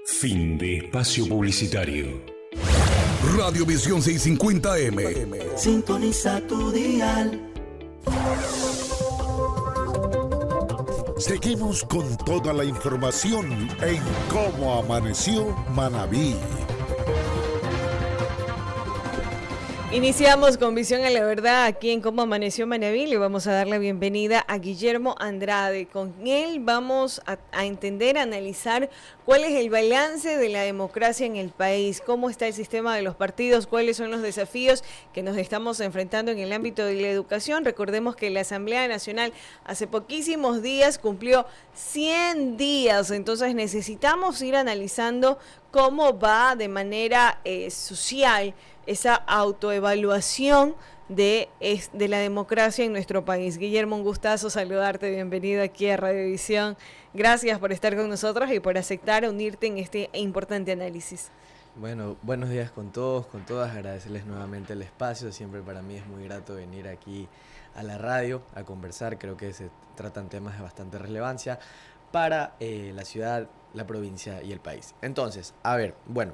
Fin de espacio publicitario. Radiovisión 650M. Sintoniza tu dial. Seguimos con toda la información en Cómo Amaneció Manabí. Iniciamos con Visión a la Verdad aquí en Cómo Amaneció Manabí. Le vamos a dar la bienvenida a Guillermo Andrade. Con él vamos a entender, a analizar cuál es el balance de la democracia en el país, cómo está el sistema de los partidos, cuáles son los desafíos que nos estamos enfrentando en el ámbito de la educación. Recordemos que la Asamblea Nacional hace poquísimos días cumplió 100 días, entonces necesitamos ir analizando cómo va de manera social esa autoevaluación de la democracia en nuestro país. Guillermo, un gustazo saludarte, bienvenido aquí a Radiovisión. Gracias por estar con nosotros y por aceptar unirte en este importante análisis. Bueno, buenos días con todos, con todas, agradecerles nuevamente el espacio, siempre para mí es muy grato venir aquí a la radio a conversar, creo que se tratan temas de bastante relevancia para la ciudad, la provincia y el país. Entonces, a ver, bueno,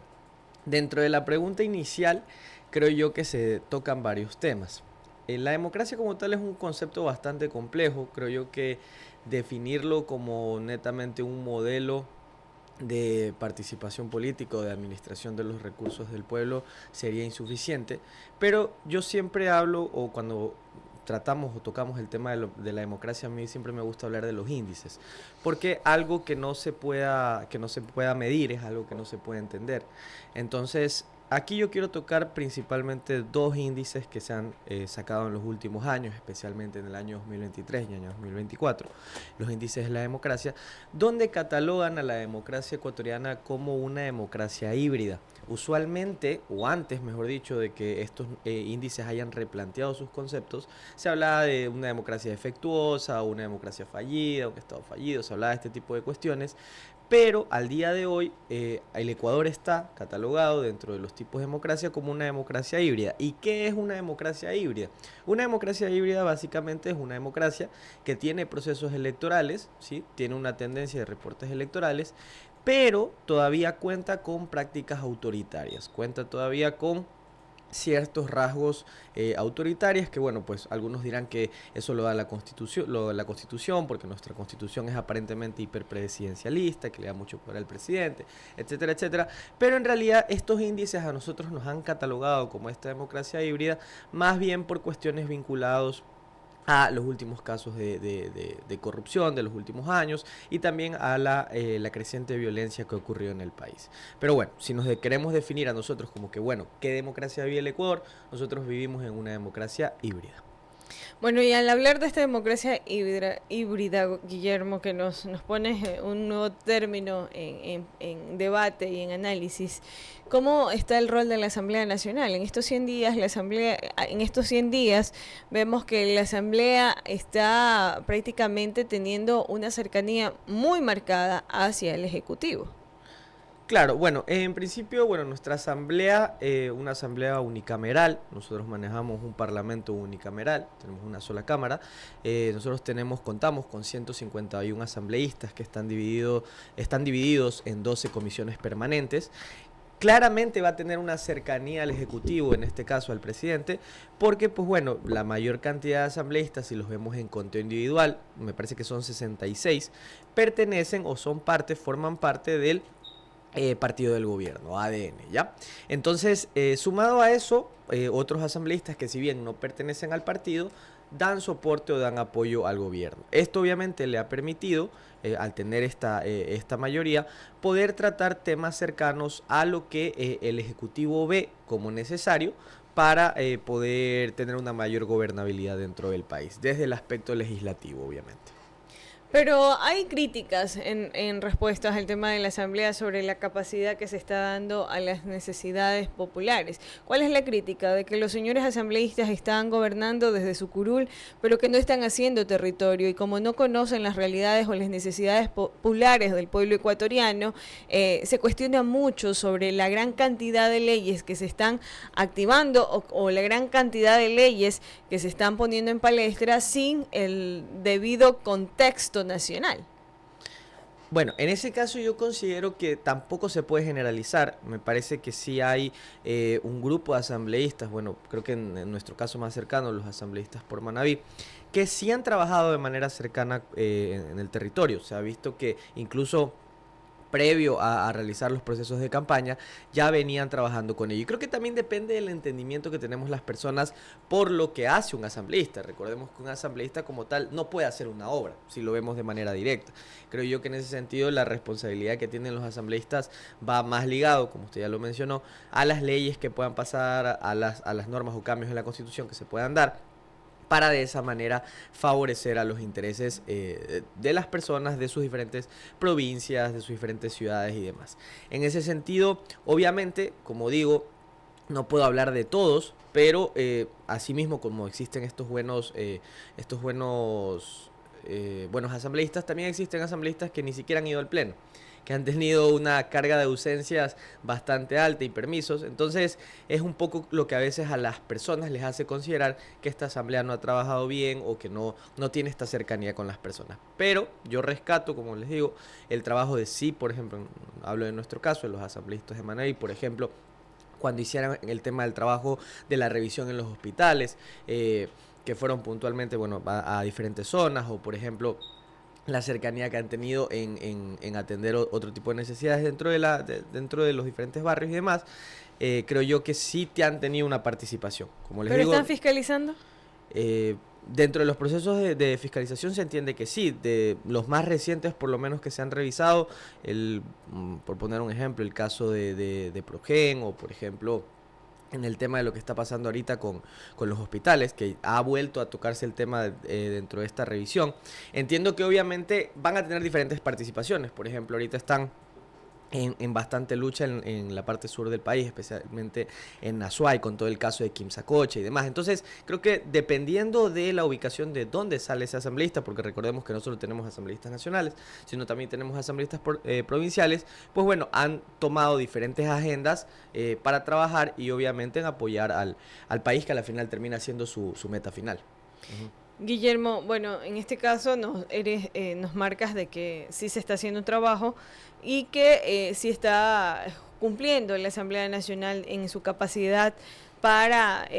dentro de la pregunta inicial, creo yo que se tocan varios temas. La democracia como tal es un concepto bastante complejo, creo yo que definirlo como netamente un modelo de participación política o de administración de los recursos del pueblo sería insuficiente, pero yo siempre hablo, o cuando tratamos o tocamos el tema de la democracia, a mí siempre me gusta hablar de los índices, porque algo que no se pueda medir es algo que no se puede entender. Entonces, aquí yo quiero tocar principalmente dos índices que se han sacado en los últimos años, especialmente en el año 2023 y año 2024, los índices de la democracia, donde catalogan a la democracia ecuatoriana como una democracia híbrida. Usualmente, o antes mejor dicho, de que estos índices hayan replanteado sus conceptos, se hablaba de una democracia defectuosa, una democracia fallida, un estado fallido, se hablaba de este tipo de cuestiones, pero al día de hoy el Ecuador está catalogado dentro de los tipos de democracia como una democracia híbrida. ¿Y qué es una democracia híbrida? Una democracia híbrida básicamente es una democracia que tiene procesos electorales, ¿sí? Tiene una tendencia de reportes electorales, pero todavía cuenta con prácticas autoritarias, cuenta todavía con ciertos rasgos autoritarios que, bueno, pues algunos dirán que eso lo da la Constitución, porque nuestra Constitución es aparentemente hiperpresidencialista, que le da mucho poder al presidente, etcétera, etcétera, pero en realidad estos índices a nosotros nos han catalogado como esta democracia híbrida, más bien por cuestiones vinculadas a los últimos casos de corrupción de los últimos años y también a la creciente violencia que ocurrió en el país. Pero bueno, si nos queremos definir a nosotros como que, bueno, ¿qué democracia vive el Ecuador? Nosotros vivimos en una democracia híbrida. Bueno, y al hablar de esta democracia híbrida, Guillermo, que nos pone un nuevo término en debate y en análisis, ¿cómo está el rol de la Asamblea Nacional? En estos 100 días, vemos que la Asamblea está prácticamente teniendo una cercanía muy marcada hacia el Ejecutivo. Claro, bueno, en principio, bueno, nuestra asamblea, una asamblea unicameral, nosotros manejamos un parlamento unicameral, tenemos una sola cámara, nosotros contamos con 151 asambleístas que están divididos en 12 comisiones permanentes. Claramente va a tener una cercanía al Ejecutivo, en este caso al presidente, porque, pues bueno, la mayor cantidad de asambleístas, si los vemos en conteo individual, me parece que son 66, pertenecen o forman parte del partido del gobierno, ADN, ¿ya? Entonces, sumado a eso, otros asambleístas que si bien no pertenecen al partido, dan soporte o dan apoyo al gobierno. Esto obviamente le ha permitido, al tener esta mayoría, poder tratar temas cercanos a lo que el Ejecutivo ve como necesario para poder tener una mayor gobernabilidad dentro del país, desde el aspecto legislativo, obviamente. Pero hay críticas en respuestas al tema de la Asamblea sobre la capacidad que se está dando a las necesidades populares. ¿Cuál es la crítica? De que los señores asambleístas están gobernando desde su curul, pero que no están haciendo territorio, y como no conocen las realidades o las necesidades populares del pueblo ecuatoriano, se cuestiona mucho sobre la gran cantidad de leyes que se están activando o la gran cantidad de leyes que se están poniendo en palestra sin el debido contexto nacional. Bueno, en ese caso yo considero que tampoco se puede generalizar. Me parece que sí hay un grupo de asambleístas, bueno, creo que en nuestro caso más cercano, los asambleístas por Manabí, que sí han trabajado de manera cercana en el territorio. Se ha visto que incluso previo a realizar los procesos de campaña, ya venían trabajando con ello. Y creo que también depende del entendimiento que tenemos las personas por lo que hace un asambleísta. Recordemos que un asambleísta como tal no puede hacer una obra, si lo vemos de manera directa. Creo yo que en ese sentido la responsabilidad que tienen los asambleístas va más ligado, como usted ya lo mencionó, a las leyes que puedan pasar, a las normas o cambios en la Constitución que se puedan dar, para de esa manera favorecer a los intereses de las personas de sus diferentes provincias, de sus diferentes ciudades y demás. En ese sentido, obviamente, como digo, no puedo hablar de todos, pero asimismo como existen estos buenos asambleístas, también existen asambleístas que ni siquiera han ido al pleno, que han tenido una carga de ausencias bastante alta y permisos. Entonces es un poco lo que a veces a las personas les hace considerar que esta asamblea no ha trabajado bien o que no tiene esta cercanía con las personas. Pero yo rescato, como les digo, el trabajo de sí, por ejemplo, hablo de nuestro caso, de los asambleístas de Manabí, por ejemplo, cuando hicieron el tema del trabajo de la revisión en los hospitales, que fueron puntualmente a diferentes zonas, o por ejemplo la cercanía que han tenido en atender otro tipo de necesidades dentro de los diferentes barrios y demás, creo yo que sí te han tenido una participación. Como les ¿Pero digo, están fiscalizando? Dentro de los procesos de fiscalización se entiende que sí. De los más recientes, por lo menos que se han revisado, por poner un ejemplo, el caso de Progen, o por ejemplo en el tema de lo que está pasando ahorita con los hospitales, que ha vuelto a tocarse el tema dentro de esta revisión. Entiendo que obviamente van a tener diferentes participaciones. Por ejemplo, ahorita están en bastante lucha en la parte sur del país, especialmente en Azuay, con todo el caso de Quimsacocha y demás. Entonces, creo que dependiendo de la ubicación de dónde sale ese asambleísta, porque recordemos que no solo tenemos asambleístas nacionales, sino también tenemos asambleístas provinciales, pues bueno, han tomado diferentes agendas para trabajar y obviamente en apoyar al país, que a la final termina siendo su meta final. Guillermo, bueno, en este caso nos marcas de que sí se está haciendo un trabajo y que sí está cumpliendo la Asamblea Nacional en su capacidad para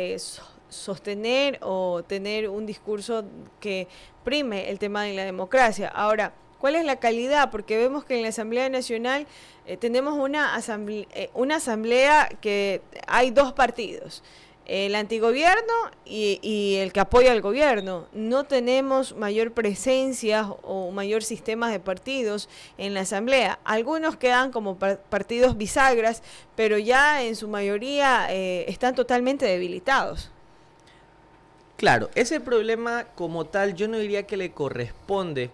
sostener o tener un discurso que prime el tema de la democracia. Ahora, ¿cuál es la calidad? Porque vemos que en la Asamblea Nacional tenemos una asamblea que hay dos partidos, el antigobierno y el que apoya al gobierno. No tenemos mayor presencia o mayor sistema de partidos en la asamblea. Algunos quedan como partidos bisagras, pero ya en su mayoría están totalmente debilitados. Claro, ese problema como tal yo no diría que le corresponde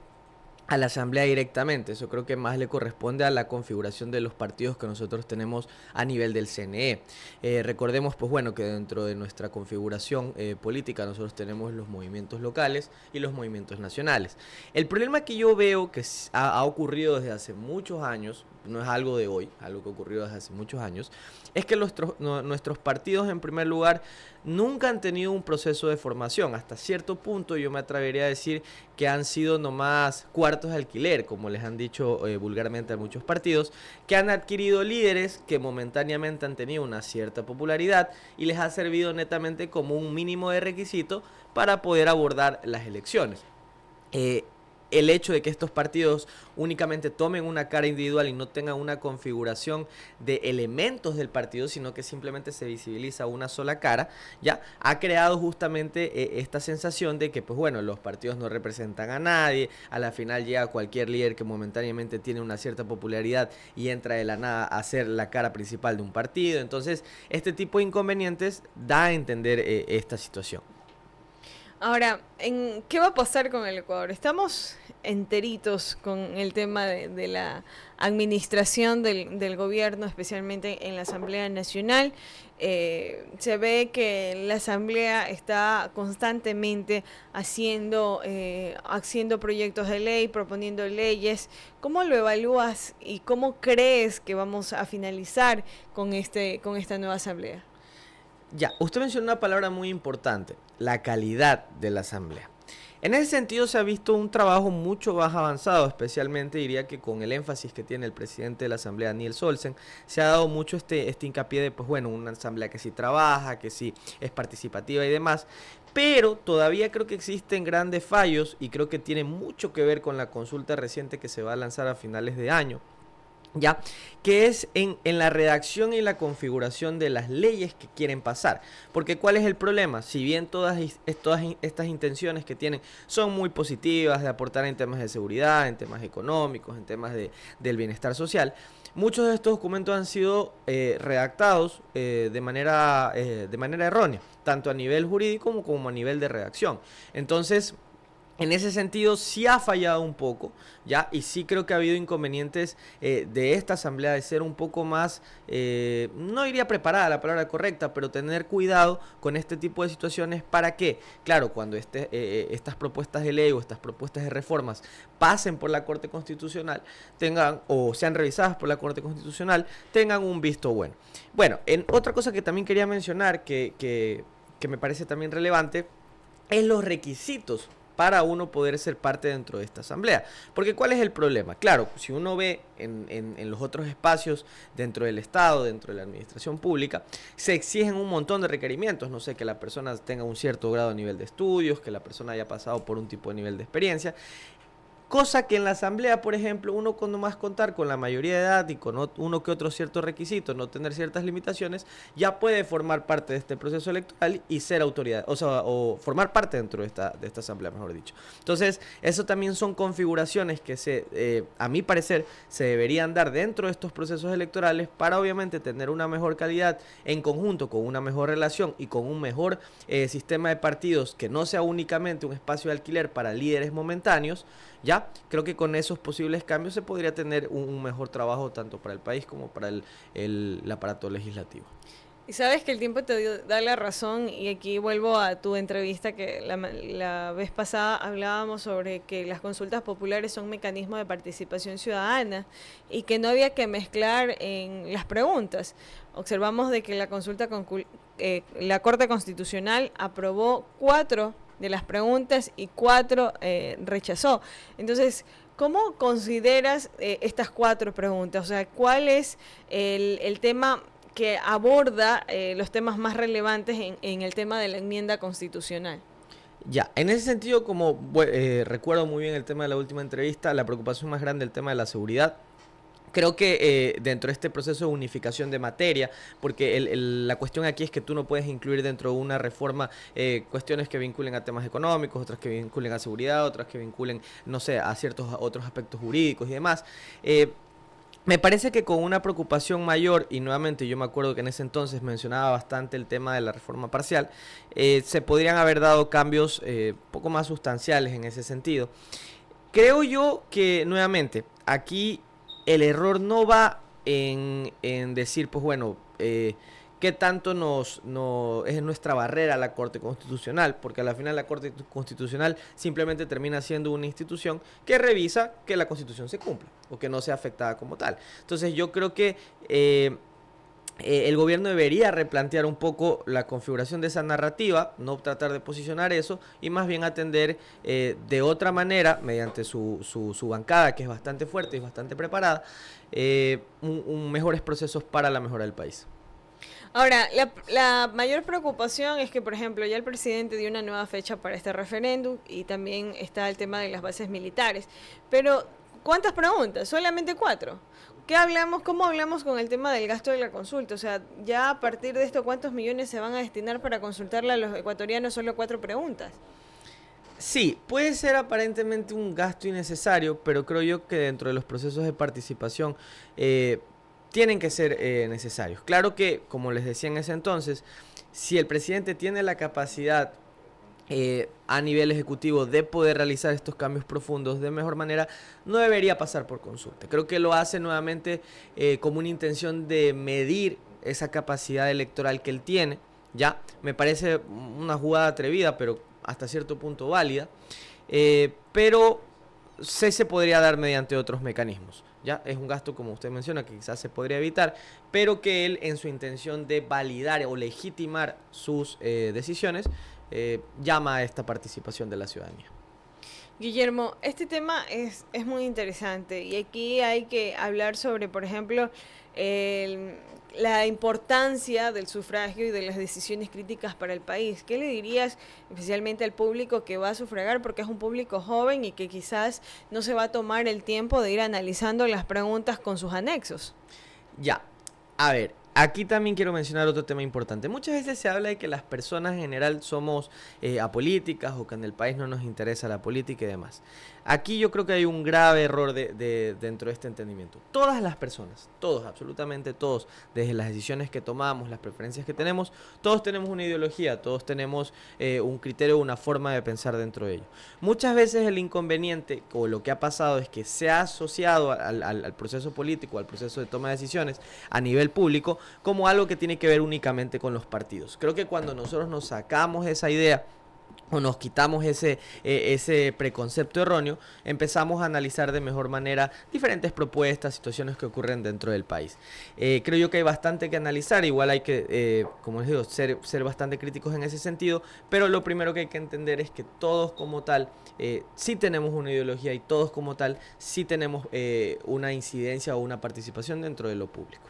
a la asamblea directamente. Eso creo que más le corresponde a la configuración de los partidos que nosotros tenemos a nivel del CNE. Recordemos pues bueno que dentro de nuestra configuración política nosotros tenemos los movimientos locales y los movimientos nacionales. El problema que yo veo que ha ocurrido desde hace muchos años, no es algo de hoy, algo que ocurrió desde hace muchos años, es que nuestros partidos en primer lugar nunca han tenido un proceso de formación. Hasta cierto punto yo me atrevería a decir que han sido nomás cuartos de alquiler, como les han dicho vulgarmente a muchos partidos, que han adquirido líderes que momentáneamente han tenido una cierta popularidad y les ha servido netamente como un mínimo de requisito para poder abordar las elecciones. El hecho de que estos partidos únicamente tomen una cara individual y no tengan una configuración de elementos del partido, sino que simplemente se visibiliza una sola cara, ya ha creado justamente esta sensación de que, pues bueno, los partidos no representan a nadie. A la final llega cualquier líder que momentáneamente tiene una cierta popularidad y entra de la nada a ser la cara principal de un partido. Entonces, este tipo de inconvenientes da a entender esta situación. Ahora, ¿qué va a pasar con el Ecuador? Estamos enteritos con el tema de la administración del gobierno, especialmente en la Asamblea Nacional. Se ve que la Asamblea está constantemente haciendo proyectos de ley, proponiendo leyes. ¿Cómo lo evalúas y cómo crees que vamos a finalizar con esta nueva Asamblea? Ya, usted mencionó una palabra muy importante, la calidad de la asamblea. En ese sentido se ha visto un trabajo mucho más avanzado, especialmente diría que con el énfasis que tiene el presidente de la Asamblea, Niels Olsen, se ha dado mucho este hincapié de, pues bueno, una asamblea que sí trabaja, que sí es participativa y demás, pero todavía creo que existen grandes fallos y creo que tiene mucho que ver con la consulta reciente que se va a lanzar a finales de año. Ya, que es en la redacción y la configuración de las leyes que quieren pasar. Porque ¿cuál es el problema? Si bien todas estas intenciones que tienen son muy positivas de aportar en temas de seguridad, en temas económicos, en temas del bienestar social, muchos de estos documentos han sido redactados de manera errónea, tanto a nivel jurídico como a nivel de redacción. Entonces, en ese sentido sí ha fallado un poco, ¿ya? Y sí creo que ha habido inconvenientes de esta asamblea de ser un poco más, no iría preparada la palabra correcta, pero tener cuidado con este tipo de situaciones para que, claro, cuando estas propuestas de ley o estas propuestas de reformas pasen por la Corte Constitucional, tengan, o sean revisadas por la Corte Constitucional, tengan un visto bueno. Bueno, otra cosa que también quería mencionar, que me parece también relevante, es los requisitos para uno poder ser parte dentro de esta asamblea. Porque ¿cuál es el problema? Claro, si uno ve en los otros espacios dentro del Estado, dentro de la administración pública, se exigen un montón de requerimientos. No sé, que la persona tenga un cierto grado de nivel de estudios, que la persona haya pasado por un tipo de nivel de experiencia. Cosa que en la asamblea, por ejemplo, uno cuando más contar con la mayoría de edad y con uno que otro ciertos requisitos, no tener ciertas limitaciones, ya puede formar parte de este proceso electoral y ser autoridad, o formar parte dentro de esta asamblea, mejor dicho. Entonces, eso también son configuraciones que a mi parecer, se deberían dar dentro de estos procesos electorales para obviamente tener una mejor calidad en conjunto, con una mejor relación y con un mejor sistema de partidos que no sea únicamente un espacio de alquiler para líderes momentáneos. Ya, creo que con esos posibles cambios se podría tener un mejor trabajo tanto para el país como para el aparato legislativo. Y sabes que el tiempo te da la razón, y aquí vuelvo a tu entrevista que la vez pasada hablábamos sobre que las consultas populares son mecanismos de participación ciudadana y que no había que mezclar en las preguntas. Observamos de que la Corte Constitucional aprobó 4 de las preguntas y 4 rechazó. Entonces, ¿cómo consideras estas 4 preguntas? O sea, ¿cuál es el tema que aborda los temas más relevantes en el tema de la enmienda constitucional? Ya, en ese sentido, como recuerdo muy bien el tema de la última entrevista, la preocupación más grande es el tema de la seguridad. Creo que dentro de este proceso de unificación de materia, porque la cuestión aquí es que tú no puedes incluir dentro de una reforma cuestiones que vinculen a temas económicos, otras que vinculen a seguridad, otras que vinculen, no sé, a ciertos otros aspectos jurídicos y demás. Me parece que con una preocupación mayor, y nuevamente yo me acuerdo que en ese entonces mencionaba bastante el tema de la reforma parcial, se podrían haber dado cambios poco más sustanciales en ese sentido. Creo yo que nuevamente aquí el error no va en decir, pues bueno, qué tanto es nuestra barrera la Corte Constitucional, porque al final la Corte Constitucional simplemente termina siendo una institución que revisa que la Constitución se cumpla o que no sea afectada como tal. Entonces yo creo que el gobierno debería replantear un poco la configuración de esa narrativa, no tratar de posicionar eso y más bien atender de otra manera, mediante su bancada, que es bastante fuerte y bastante preparada, mejores procesos para la mejora del país. Ahora, la mayor preocupación es que, por ejemplo, ya el presidente dio una nueva fecha para este referéndum y también está el tema de las bases militares. Pero, ¿cuántas preguntas? Solamente 4. ¿Cómo hablamos con el tema del gasto de la consulta? O sea, ya a partir de esto, ¿cuántos millones se van a destinar para consultarle a los ecuatorianos solo 4 preguntas? Sí, puede ser aparentemente un gasto innecesario, pero creo yo que dentro de los procesos de participación tienen que ser necesarios. Claro que, como les decía en ese entonces, si el presidente tiene la capacidad a nivel ejecutivo de poder realizar estos cambios profundos de mejor manera, no debería pasar por consulta. Creo que lo hace nuevamente como una intención de medir esa capacidad electoral que él tiene. Ya, me parece una jugada atrevida, pero hasta cierto punto válida, pero se podría dar mediante otros mecanismos. Ya es un gasto, como usted menciona, que quizás se podría evitar, pero que él, en su intención de validar o legitimar sus decisiones, llama a esta participación de la ciudadanía. Guillermo, este tema es muy interesante y aquí hay que hablar sobre, por ejemplo, el- la importancia del sufragio y de las decisiones críticas para el país. ¿Qué le dirías especialmente al público que va a sufragar? Porque es un público joven y que quizás no se va a tomar el tiempo de ir analizando las preguntas con sus anexos. Ya, a ver, aquí también quiero mencionar otro tema importante. Muchas veces se habla de que las personas en general somos apolíticas o que en el país no nos interesa la política y demás. Aquí yo creo que hay un grave error dentro de este entendimiento. Todas las personas, todos, absolutamente todos, desde las decisiones que tomamos, las preferencias que tenemos, todos tenemos una ideología, todos tenemos un criterio, una forma de pensar dentro de ello. Muchas veces el inconveniente o lo que ha pasado es que se ha asociado al proceso político, al proceso de toma de decisiones a nivel público como algo que tiene que ver únicamente con los partidos. Creo que cuando nosotros nos sacamos esa idea o nos quitamos ese preconcepto erróneo, empezamos a analizar de mejor manera diferentes propuestas, situaciones que ocurren dentro del país. Creo yo que hay bastante que analizar, igual hay que, como les digo, ser bastante críticos en ese sentido, pero lo primero que hay que entender es que todos como tal sí tenemos una ideología y todos como tal sí tenemos una incidencia o una participación dentro de lo público.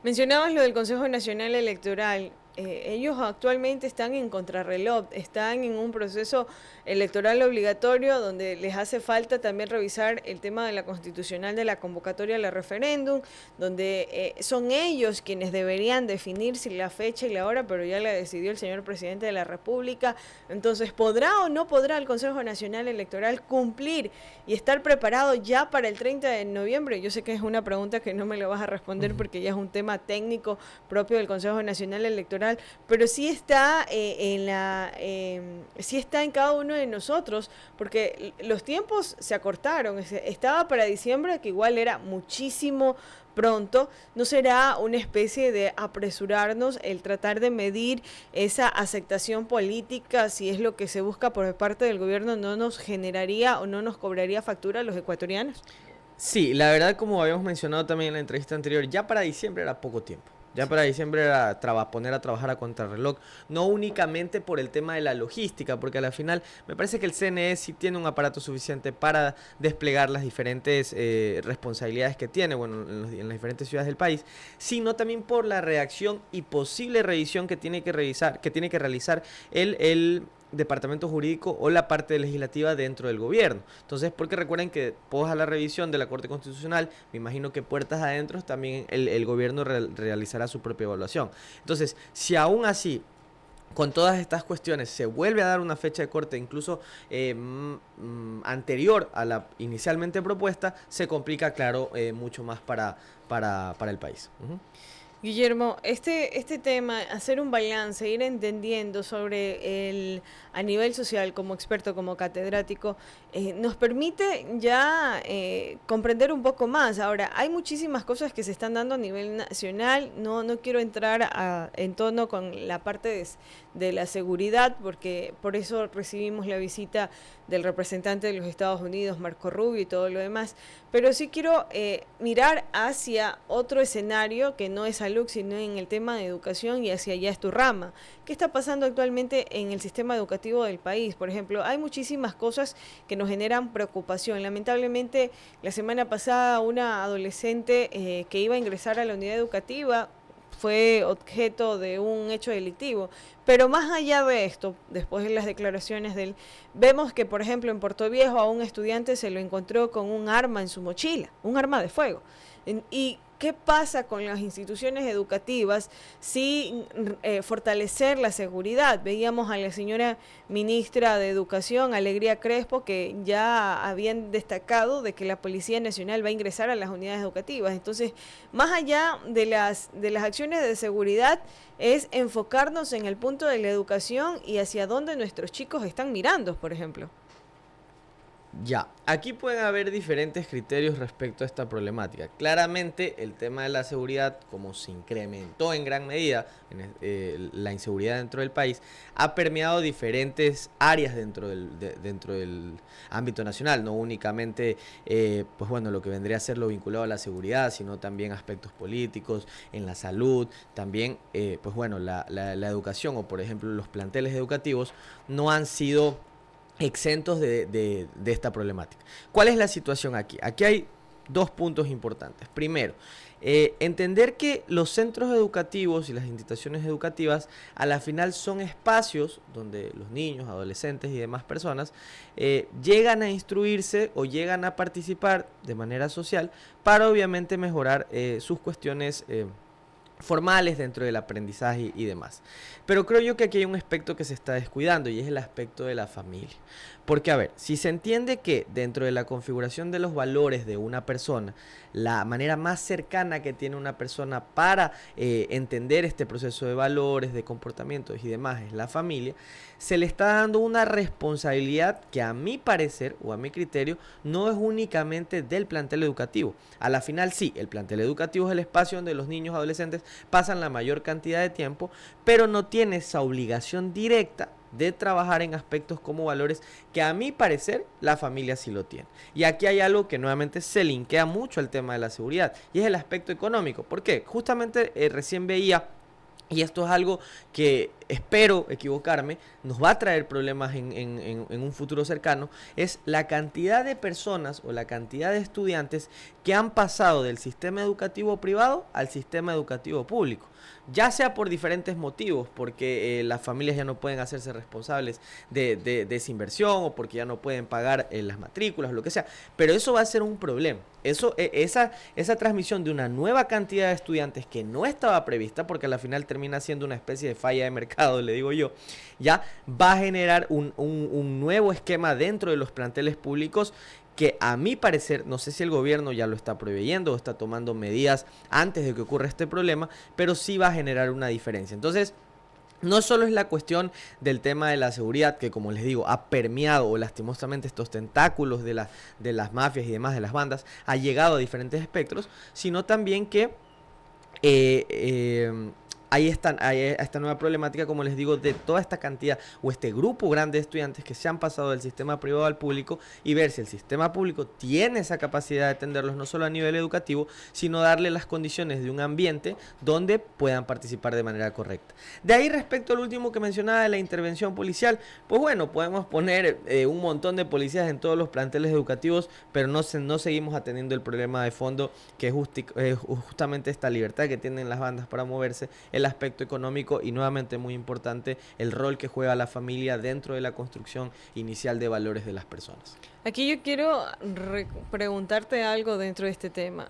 Mencionabas lo del Consejo Nacional Electoral. Ellos actualmente están en contrarreloj, están en un proceso electoral obligatorio donde les hace falta también revisar el tema de la constitucional de la convocatoria al referéndum, donde son ellos quienes deberían definir si la fecha y la hora, pero ya la decidió el señor presidente de la República. Entonces, ¿podrá o no podrá el Consejo Nacional Electoral cumplir y estar preparado ya para el 30 de noviembre? Yo sé que es una pregunta que no me lo vas a responder porque ya es un tema técnico propio del Consejo Nacional Electoral, pero sí está sí está en cada uno de nosotros, porque los tiempos se acortaron. Estaba para diciembre, que igual era muchísimo pronto. ¿No será una especie de apresurarnos el tratar de medir esa aceptación política, si es lo que se busca por parte del gobierno, no nos generaría o no nos cobraría factura a los ecuatorianos? Sí, la verdad, como habíamos mencionado también en la entrevista anterior, ya para diciembre era poco tiempo. Ya para diciembre era poner a trabajar a contrarreloj, no únicamente por el tema de la logística, porque al final me parece que el CNE sí tiene un aparato suficiente para desplegar las diferentes responsabilidades que tiene, bueno, en las diferentes ciudades del país, sino también por la reacción y posible revisión que tiene que realizar el departamento jurídico o la parte legislativa dentro del gobierno. Entonces, porque recuerden que después a la revisión de la Corte Constitucional, me imagino que puertas adentro también el gobierno realizará su propia evaluación. Entonces, si aún así con todas estas cuestiones se vuelve a dar una fecha de corte incluso anterior a la inicialmente propuesta, se complica, claro, mucho más para el país. Guillermo, este tema, hacer un balance, ir entendiendo sobre a nivel social, como experto, como catedrático, nos permite ya comprender un poco más. Ahora, hay muchísimas cosas que se están dando a nivel nacional. No quiero entrar en tono con la parte de la seguridad, porque por eso recibimos la visita del representante de los Estados Unidos, Marco Rubio, y todo lo demás. Pero sí quiero mirar hacia otro escenario que no es salud, sino en el tema de educación, y hacia allá es tu rama. ¿Qué está pasando actualmente en el sistema educativo del país? Por ejemplo, hay muchísimas cosas que nos generan preocupación. Lamentablemente, la semana pasada una adolescente que iba a ingresar a la unidad educativa fue objeto de un hecho delictivo. Pero más allá de esto, después de las declaraciones de él, vemos que, por ejemplo, en Puerto Viejo a un estudiante se lo encontró con un arma en su mochila, un arma de fuego. ¿Y qué pasa con las instituciones educativas si fortalecer la seguridad? Veíamos a la señora ministra de Educación, Alegría Crespo, que ya habían destacado de que la Policía Nacional va a ingresar a las unidades educativas. Entonces, más allá de las acciones de seguridad, es enfocarnos en el punto de la educación y hacia dónde nuestros chicos están mirando, por ejemplo. Ya, aquí pueden haber diferentes criterios respecto a esta problemática. Claramente el tema de la seguridad, como se incrementó en gran medida la inseguridad dentro del país, ha permeado diferentes áreas dentro del ámbito nacional, no únicamente pues bueno, lo que vendría a ser lo vinculado a la seguridad, sino también aspectos políticos, en la salud, también pues bueno, la educación, o por ejemplo los planteles educativos no han sido exentos de esta problemática. ¿Cuál es la situación aquí? Aquí hay dos puntos importantes. Primero, entender que los centros educativos y las instituciones educativas a la final son espacios donde los niños, adolescentes y demás personas llegan a instruirse o llegan a participar de manera social para obviamente mejorar sus cuestiones formales dentro del aprendizaje y demás. Pero creo yo que aquí hay un aspecto que se está descuidando y es el aspecto de la familia. Porque, a ver, si se entiende que dentro de la configuración de los valores de una persona, la manera más cercana que tiene una persona para entender este proceso de valores, de comportamientos y demás es la familia, se le está dando una responsabilidad que a mi parecer o a mi criterio no es únicamente del plantel educativo. A la final sí, el plantel educativo es el espacio donde los niños adolescentes pasan la mayor cantidad de tiempo, pero no tiene esa obligación directa de trabajar en aspectos como valores que a mi parecer la familia sí lo tiene. Y aquí hay algo que nuevamente se linkea mucho al tema de la seguridad y es el aspecto económico. ¿Por qué? Justamente recién veía, y esto es algo que espero equivocarme, nos va a traer problemas en un futuro cercano, es la cantidad de personas o la cantidad de estudiantes que han pasado del sistema educativo privado al sistema educativo público. Ya sea por diferentes motivos, porque las familias ya no pueden hacerse responsables de esa inversión o porque ya no pueden pagar las matrículas, lo que sea, pero eso va a ser un problema. Esa transmisión de una nueva cantidad de estudiantes que no estaba prevista, porque al final termina siendo una especie de falla de mercado, le digo yo, ya va a generar un nuevo esquema dentro de los planteles públicos que a mi parecer, no sé si el gobierno ya lo está preveyendo o está tomando medidas antes de que ocurra este problema, pero sí va a generar una diferencia. Entonces, no solo es la cuestión del tema de la seguridad, que como les digo, ha permeado o lastimosamente estos tentáculos de las mafias y demás, de las bandas, ha llegado a diferentes espectros, sino también que hay esta nueva problemática, como les digo, de toda esta cantidad o este grupo grande de estudiantes que se han pasado del sistema privado al público y ver si el sistema público tiene esa capacidad de atenderlos no solo a nivel educativo, sino darle las condiciones de un ambiente donde puedan participar de manera correcta. De ahí, respecto al último que mencionaba de la intervención policial, pues bueno, podemos poner un montón de policías en todos los planteles educativos, pero no seguimos atendiendo el problema de fondo, que es justamente esta libertad que tienen las bandas para moverse, el aspecto económico y nuevamente muy importante el rol que juega la familia dentro de la construcción inicial de valores de las personas. Aquí yo quiero preguntarte algo dentro de este tema.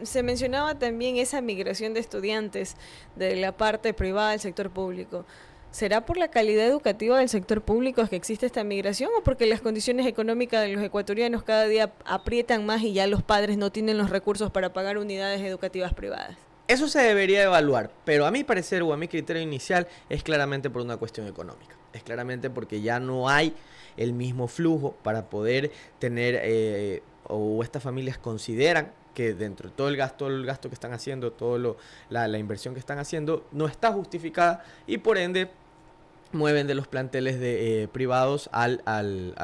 Se mencionaba también esa migración de estudiantes de la parte privada al sector público. ¿Será por la calidad educativa del sector público que existe esta migración o porque las condiciones económicas de los ecuatorianos cada día aprietan más y ya los padres no tienen los recursos para pagar unidades educativas privadas? Eso se debería evaluar, pero a mi parecer o a mi criterio inicial es claramente por una cuestión económica. Es claramente porque ya no hay el mismo flujo para poder tener, o estas familias consideran que dentro de todo el gasto que están haciendo, la inversión que están haciendo, no está justificada y por ende mueven de los planteles privados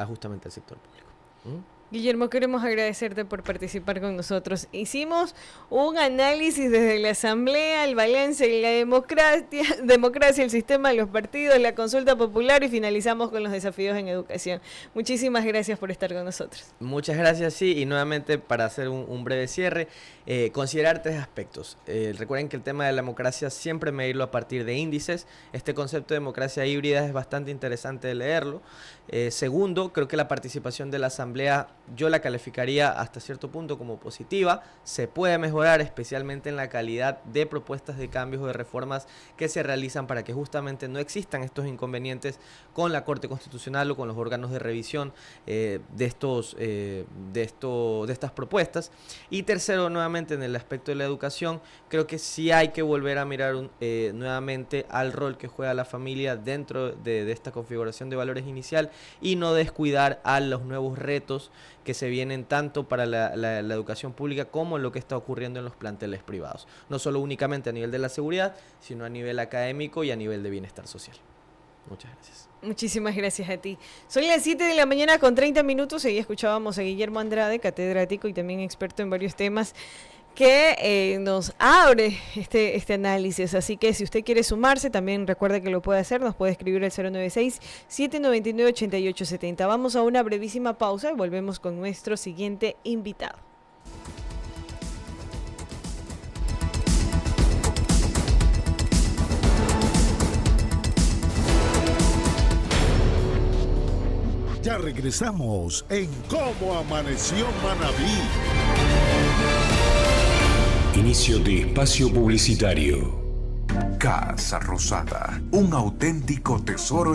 justamente al sector público. Guillermo, queremos agradecerte por participar con nosotros. Hicimos un análisis desde la Asamblea, el balance de la democracia, el sistema de los partidos, la consulta popular y finalizamos con los desafíos en educación. Muchísimas gracias por estar con nosotros. Muchas gracias, sí, y nuevamente para hacer un breve cierre, considerar tres aspectos. Recuerden que el tema de la democracia siempre medirlo a partir de índices. Este concepto de democracia híbrida es bastante interesante de leerlo. Segundo, creo que la participación de la Asamblea yo la calificaría hasta cierto punto como positiva. Se puede mejorar especialmente en la calidad de propuestas de cambios o de reformas que se realizan para que justamente no existan estos inconvenientes con la Corte Constitucional o con los órganos de revisión de estas propuestas. Y tercero, nuevamente en el aspecto de la educación, creo que sí hay que volver a mirar nuevamente al rol que juega la familia dentro de esta configuración de valores inicial y no descuidar a los nuevos retos que se vienen tanto para la educación pública como lo que está ocurriendo en los planteles privados. No solo únicamente a nivel de la seguridad, sino a nivel académico y a nivel de bienestar social. Muchas gracias. Muchísimas gracias a ti. Son las 7 de la mañana con 30 minutos y escuchábamos a Guillermo Andrade, catedrático y también experto en varios temas, que nos abre este análisis. Así que si usted quiere sumarse, también recuerde que lo puede hacer, nos puede escribir al 096-799-8870. Vamos a una brevísima pausa y volvemos con nuestro siguiente invitado. Ya regresamos en Cómo Amaneció Manabí. Inicio de espacio publicitario. Casa Rosada, un auténtico tesoro